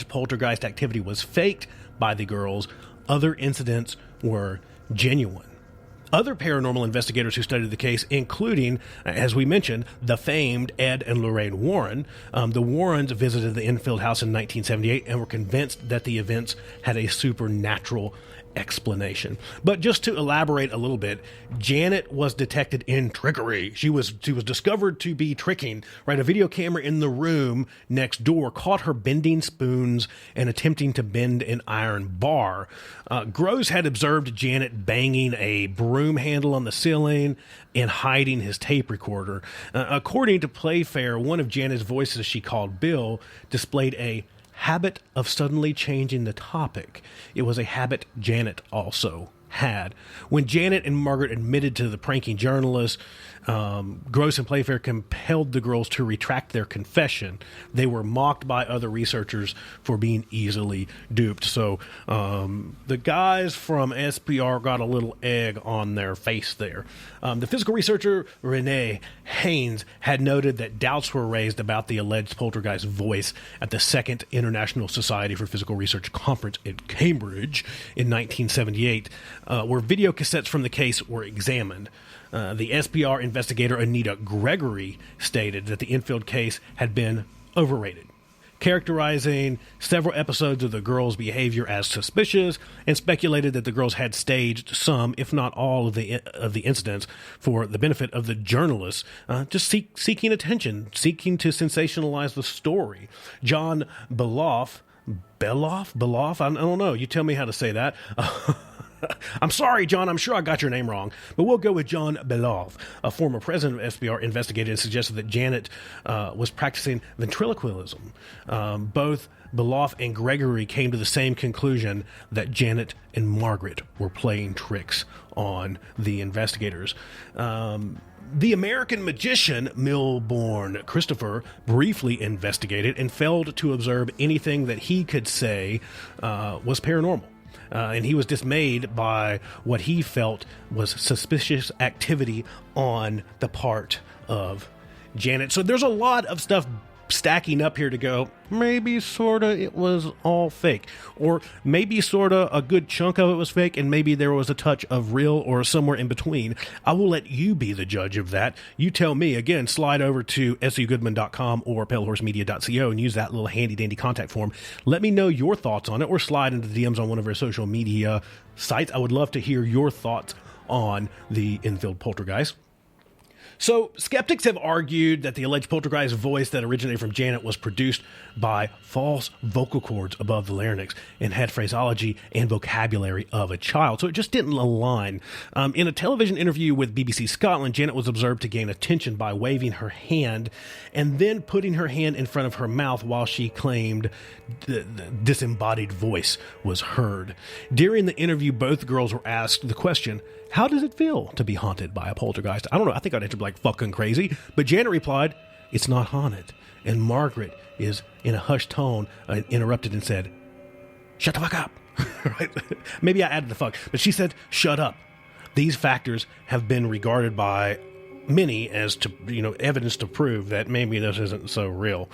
poltergeist activity was faked by the girls. Other incidents were genuine. Other paranormal investigators who studied the case, including, as we mentioned, the famed Ed and Lorraine Warren. The Warrens visited the Enfield house in 1978 and were convinced that the events had a supernatural explanation. But just to elaborate a little bit, Janet was detected in trickery. She was discovered to be tricking. Right, a video camera in the room next door caught her bending spoons and attempting to bend an iron bar. Gross had observed Janet banging a broom handle on the ceiling and hiding his tape recorder. According to Playfair, one of Janet's voices she called Bill displayed a habit of suddenly changing the topic. It was a habit Janet also had. When Janet and Margaret admitted to the pranking journalist, Gross and Playfair compelled the girls to retract their confession. They were mocked by other researchers for being easily duped. So the guys from SPR got a little egg on their face there. The physical researcher Renee Haynes had noted that doubts were raised about the alleged poltergeist voice at the Second International Society for Physical Research Conference in Cambridge in 1978, where video cassettes from the case were examined. The SPR investigator Anita Gregory stated that the Enfield case had been overrated, characterizing several episodes of the girls' behavior as suspicious, and speculated that the girls had staged some, if not all, of the incidents for the benefit of the journalists, just seeking attention, seeking to sensationalize the story. John Beloff, I don't know. You tell me how to say that. I'm sorry, John. I'm sure I got your name wrong, but we'll go with John Beloff. A former president of SBR investigated and suggested that Janet was practicing ventriloquism. Both Beloff and Gregory came to the same conclusion, that Janet and Margaret were playing tricks on the investigators. The American magician Milbourne Christopher briefly investigated and failed to observe anything that he could say was paranormal. And he was dismayed by what he felt was suspicious activity on the part of Janet. So there's a lot of stuff stacking up here to go, maybe sorta it was all fake, or maybe sorta a good chunk of it was fake, and maybe there was a touch of real or somewhere in between. I will let you be the judge of that. You tell me. Again, slide over to sugoodman.com or palehorsemedia.co and use that little handy dandy contact form. Let me know your thoughts on it, or slide into the DMs on one of our social media sites. I would love to hear your thoughts on the Enfield Poltergeist. So, skeptics have argued that the alleged poltergeist voice that originated from Janet was produced by false vocal cords above the larynx and had phraseology and vocabulary of a child. So it just didn't align. In a television interview with BBC Scotland, Janet was observed to gain attention by waving her hand and then putting her hand in front of her mouth while she claimed the disembodied voice was heard. During the interview, both girls were asked the question, how does it feel to be haunted by a poltergeist? I don't know. I think I'd answer like fucking crazy. But Janet replied, it's not haunted. And Margaret is, in a hushed tone, interrupted and said, shut the fuck up. Right? Maybe I added the fuck. But she said, shut up. These factors have been regarded by many as to, evidence to prove that maybe this isn't so real.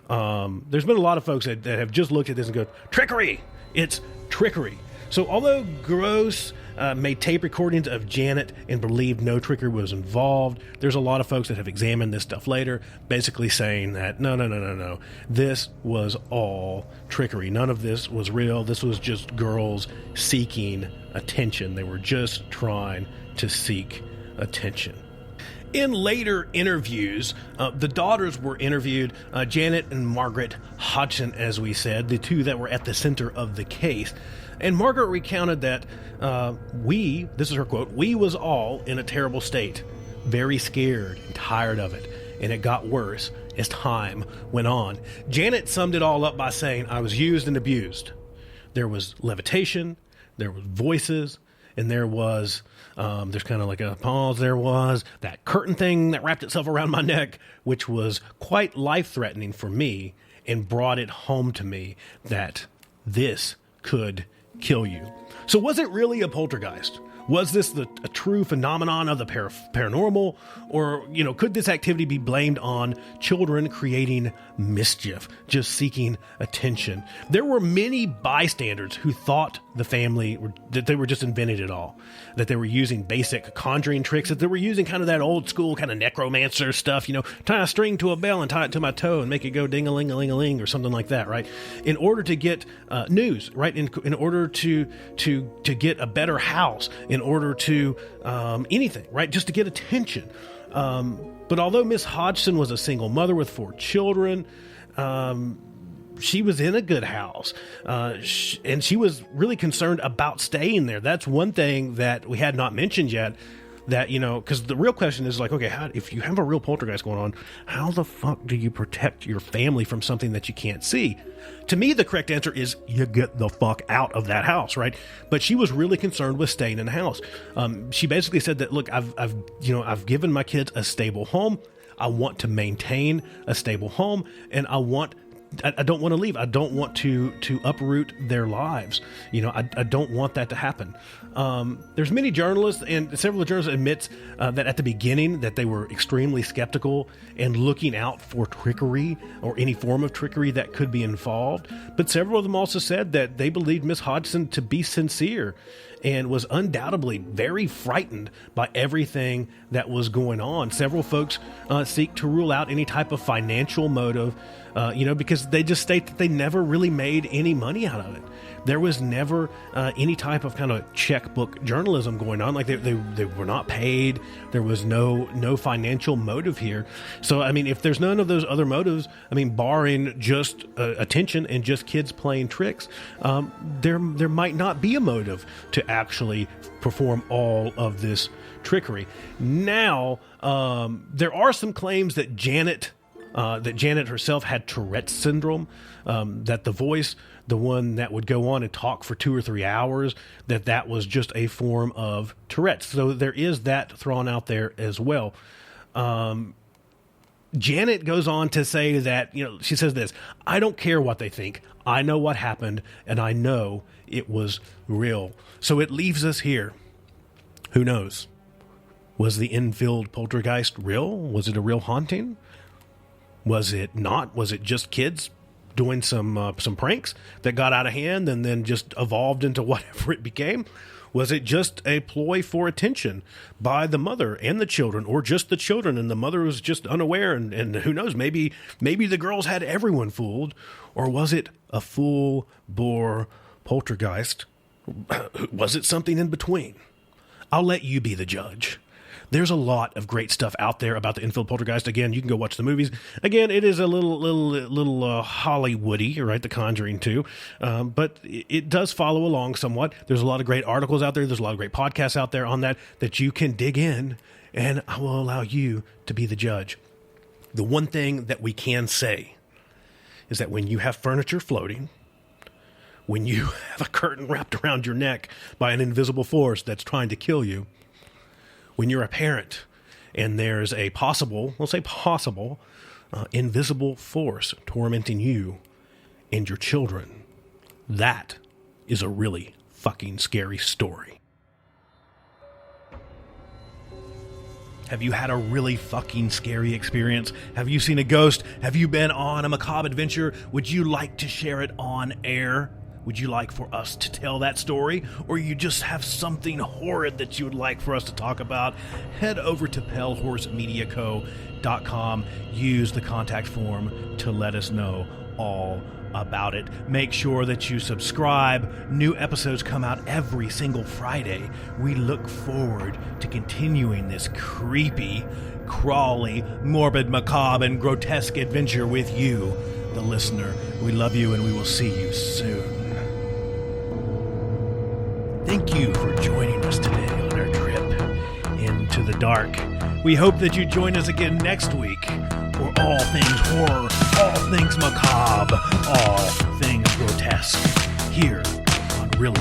There's been a lot of folks that have just looked at this and go, trickery. It's trickery. So although Gross made tape recordings of Janet and believed no trickery was involved, there's a lot of folks that have examined this stuff later, basically saying that no, this was all trickery. None of this was real. This was just girls seeking attention. They were just trying to seek attention. In later interviews, the daughters were interviewed, Janet and Margaret Hodgson, as we said, the two that were at the center of the case. And Margaret recounted that this is her quote, we was all in a terrible state, very scared and tired of it, and it got worse as time went on. Janet summed it all up by saying, I was used and abused. There was levitation, there was voices, and there was, there's kind of like a pause, there was that curtain thing that wrapped itself around my neck, which was quite life-threatening for me and brought it home to me that this could kill you. So was it really a poltergeist? Was this a true phenomenon of the paranormal? Or, could this activity be blamed on children creating mischief, just seeking attention? There were many bystanders who thought the family, that they were just invented it all, that they were using basic conjuring tricks, that they were using kind of that old school kind of necromancer stuff, tie a string to a bell and tie it to my toe and make it go ding-a-ling-a-ling-a-ling or something like that, right? In order to get news, right? In order to get a better house, in order to anything, right? Just to get attention. But although Miss Hodgson was a single mother with 4 children, she was in a good house, and she was really concerned about staying there. That's one thing that we had not mentioned yet. That, because the real question is like, okay, if you have a real poltergeist going on, how the fuck do you protect your family from something that you can't see? To me, the correct answer is you get the fuck out of that house, right? But she was really concerned with staying in the house. She basically said that, look, I've given my kids a stable home. I want to maintain a stable home, and I don't want to leave. I don't want to uproot their lives. I don't want that to happen. There's many journalists, and several journalists admit that at the beginning that they were extremely skeptical and looking out for trickery or any form of trickery that could be involved. But several of them also said that they believed Miss Hodgson to be sincere and was undoubtedly very frightened by everything that was going on. Several folks seek to rule out any type of financial motive, because they just state that they never really made any money out of it. There was never any type of kind of checkbook journalism going on. Like they were not paid. There was no financial motive here. So, if there's none of those other motives, barring just attention and just kids playing tricks, there might not be a motive to actually perform all of this trickery. Now, there are some claims that Janet herself had Tourette's syndrome, that the voice, the one that would go on and talk for 2 or 3 hours, that was just a form of Tourette's. So there is that thrown out there as well. Janet goes on to say that, she says this: I don't care what they think. I know what happened, and I know it was real. So it leaves us here. Who knows? Was the Enfield Poltergeist real? Was it a real haunting? Was it not? Was it just kids doing some pranks that got out of hand and then just evolved into whatever it became? Was it just a ploy for attention by the mother and the children, or just the children and the mother was just unaware? And who knows, maybe the girls had everyone fooled, or was it a full-bore poltergeist? Was it something in between? I'll let you be the judge. There's a lot of great stuff out there about the Enfield Poltergeist. Again, you can go watch the movies. Again, it is a little Hollywoody, right? The Conjuring 2. But it does follow along somewhat. There's a lot of great articles out there. There's a lot of great podcasts out there on that you can dig in, and I will allow you to be the judge. The one thing that we can say is that when you have furniture floating, when you have a curtain wrapped around your neck by an invisible force that's trying to kill you, when you're a parent and there's a possible, invisible force tormenting you and your children, that is a really fucking scary story. Have you had a really fucking scary experience? Have you seen a ghost? Have you been on a macabre adventure? Would you like to share it on air? Would you like for us to tell that story? Or you just have something horrid that you would like for us to talk about? Head over to pellhorsemediaco.com. Use the contact form to let us know all about it. Make sure that you subscribe. New episodes come out every single Friday. We look forward to continuing this creepy, crawly, morbid, macabre, and grotesque adventure with you, the listener. We love you, and we will see you soon. Thank you for joining us today on our trip into the dark. We hope that you join us again next week for all things horror, all things macabre, all things grotesque, here on Really